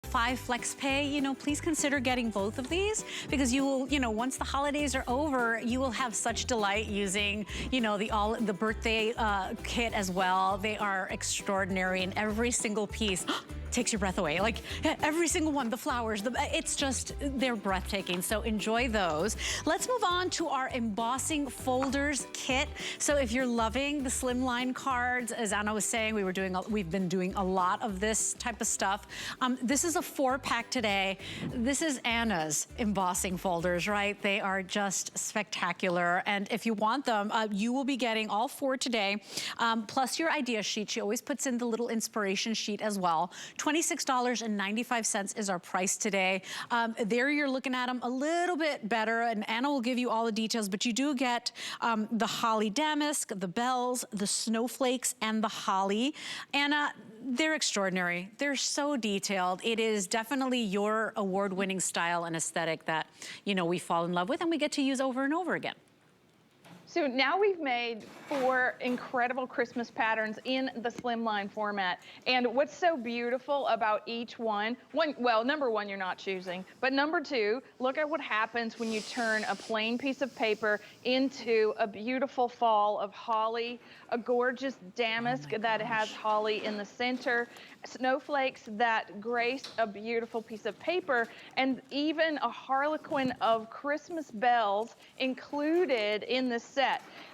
5 flex pay, you know, please consider getting both of these, because you will, you know, once the holidays are over, you will have such delight using, you know, the birthday kit as well. They are extraordinary, and every single piece takes your breath away. Like every single one, the flowers, it's just, they're breathtaking. So enjoy those. Let's move on to our embossing folders kit. So if you're loving the Slimline cards, as Anna was saying, we've been doing a lot of this type of stuff. This is a 4-pack today. This is Anna's embossing folders, right? They are just spectacular. And if you want them, you will be getting all 4 today, plus your idea sheet. She always puts in the little inspiration sheet as well. $26.95 is our price today. There you're looking at them a little bit better, and Anna will give you all the details, but you do get the Holly Damask, the bells, the snowflakes, and the holly. Anna, they're extraordinary. They're so detailed. It is definitely your award-winning style and aesthetic that, you know, we fall in love with and we get to use over and over again. So now we've made 4 incredible Christmas patterns in the Slimline format. And what's so beautiful about each one, well, number 1, you're not choosing. But number 2, look at what happens when you turn a plain piece of paper into a beautiful fall of holly, a gorgeous damask that has holly in the center, snowflakes that grace a beautiful piece of paper, and even a harlequin of Christmas bells included in the set.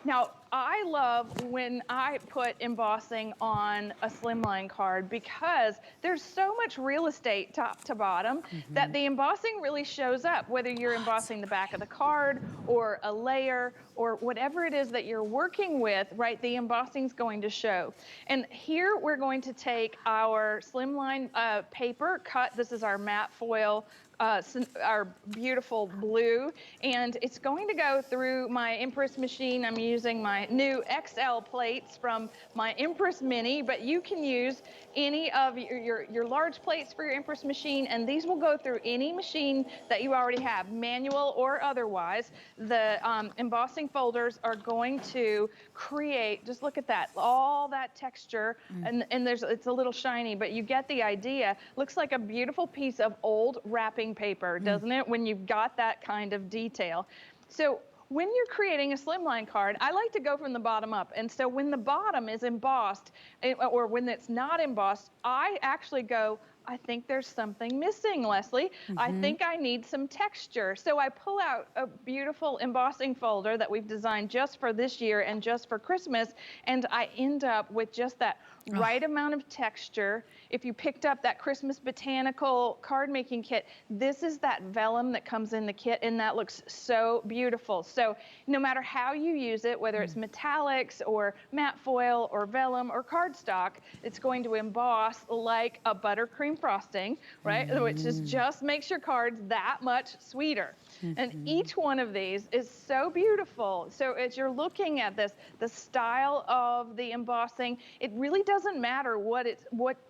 Now, I love when I put embossing on a Slimline card, because there's so much real estate top to bottom that the embossing really shows up, whether you're embossing the back of the card or a layer or whatever it is that you're working with, right? The embossing's going to show. And here we're going to take our Slimline paper cut. This is our matte foil, our beautiful blue, and it's going to go through my Empress machine. I'm using my new XL plates from my Empress Mini, but you can use any of your large plates for your Empress machine, and these will go through any machine that you already have, manual or otherwise. The embossing folders are going to create, just look at that, all that texture, and it's a little shiny, but you get the idea. Looks like a beautiful piece of old wrapping paper, doesn't it, when you've got that kind of detail. So when you're creating a Slimline card, I like to go from the bottom up. And so when the bottom is embossed, or when it's not embossed, I actually go, I think there's something missing, Leslie. I think I need some texture. So I pull out a beautiful embossing folder that we've designed just for this year and just for Christmas, and I end up with just that right amount of texture. If you picked up that Christmas Botanical card making kit, this is that vellum that comes in the kit, and that looks so beautiful. So no matter how you use it, whether it's metallics or matte foil or vellum or cardstock, it's going to emboss like a buttercream frosting, right? Which just makes your cards that much sweeter. And each one of these is so beautiful. So as you're looking at this, the style of the embossing, it really doesn't matter what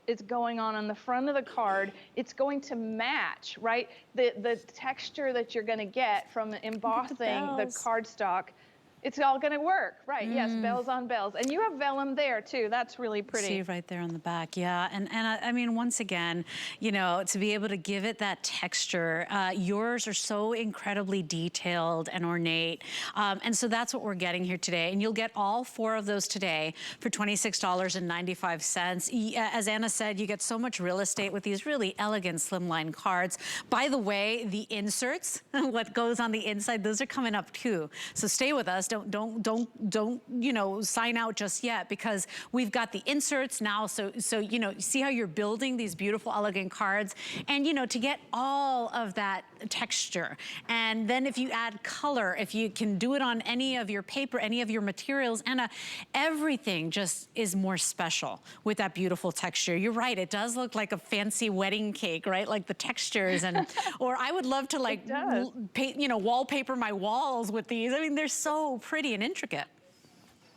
is going on the front of the card. It's going to match, right? The texture that you're going to get from embossing the cardstock. It's all going to work, right? Yes, bells on bells. And you have vellum there, too. That's really pretty. See right there on the back, yeah. And I mean, once again, you know, to be able to give it that texture, yours are so incredibly detailed and ornate. And so that's what we're getting here today. And you'll get all 4 of those today for $26.95. As Anna said, you get so much real estate with these really elegant Slimline cards. By the way, the inserts, what goes on the inside, those are coming up, too. So stay with us. Don't, you know, sign out just yet, because we've got the inserts now. So, you know, see how you're building these beautiful, elegant cards, and, you know, to get all of that texture. And then if you add color, if you can do it on any of your paper, any of your materials, and everything just is more special with that beautiful texture. You're right, it does look like a fancy wedding cake, right? Like the textures, and, or I would love to like, paint, you know, wallpaper my walls with these. I mean, they're so pretty and intricate.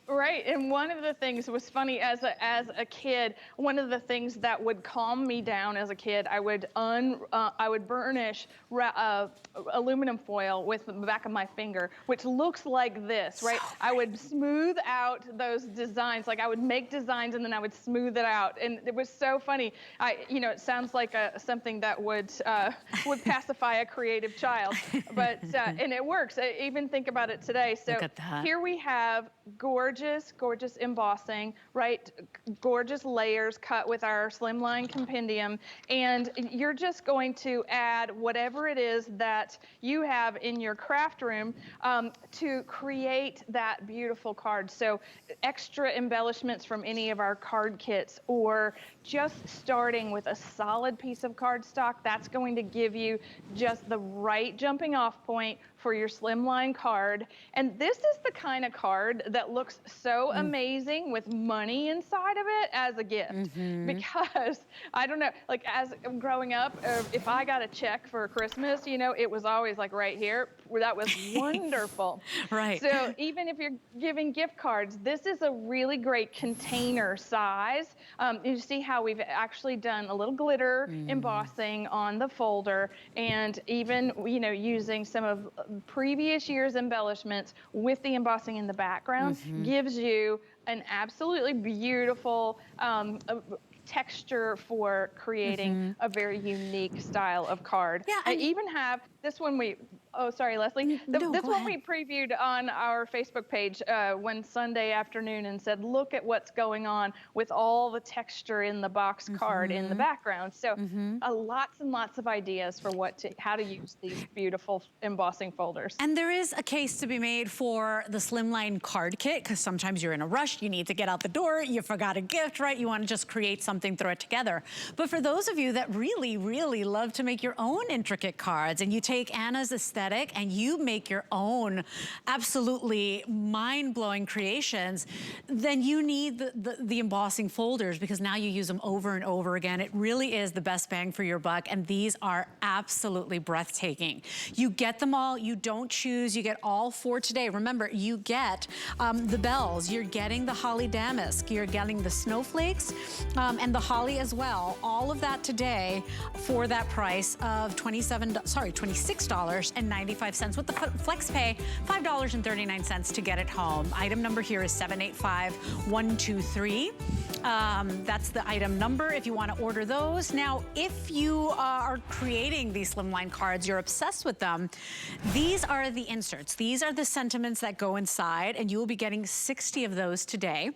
Right, and one of the things was funny as a kid. One of the things that would calm me down as a kid, I would burnish aluminum foil with the back of my finger, which looks like this, right? So I would smooth out those designs, like I would make designs and then I would smooth it out, and it was so funny. It sounds like something that would pacify a creative child, but and it works. I even think about it today. So look at that. here we have gorgeous embossing, right? Gorgeous layers cut with our Slimline compendium. And you're just going to add whatever it is that you have in your craft room to create that beautiful card. So extra embellishments from any of our card kits, or just starting with a solid piece of cardstock, that's going to give you just the right jumping off point for your Slimline card. And this is the kind of card that looks so amazing with money inside of it as a gift. Because I don't know, like as growing up, if I got a check for Christmas, it was always like right here. That was wonderful. Right. So even if you're giving gift cards, this is a really great container size. You see how we've actually done a little glitter embossing on the folder, and even using some of previous year's embellishments with the embossing in the background gives you an absolutely beautiful texture for creating a very unique style of card. Yeah, I even have this one oh, sorry, Leslie. This one we previewed on our Facebook page one Sunday afternoon and said, look at what's going on with all the texture in the box card in the background. So lots and lots of ideas for how to use these beautiful embossing folders. And there is a case to be made for the Slimline card kit, because sometimes you're in a rush, you need to get out the door, you forgot a gift, right? You want to just create something, throw it together. But for those of you that really, really love to make your own intricate cards, and you take Anna's aesthetic and you make your own absolutely mind-blowing creations, then you need the embossing folders, because now you use them over and over again. It really is the best bang for your buck, and these are absolutely breathtaking. You get them all, you don't choose, you get all four today. Remember, you get the bells, you're getting the Holly Damask, you're getting the Snowflakes, and the Holly as well. All of that today for that price of $26.95 with the flex pay, $5.39 to get it home. Item number here is 785123. That's the item number if you want to order those. Now, if you are creating these Slimline cards, you're obsessed with them, these are the inserts. These are the sentiments that go inside, and you will be getting 60 of those today.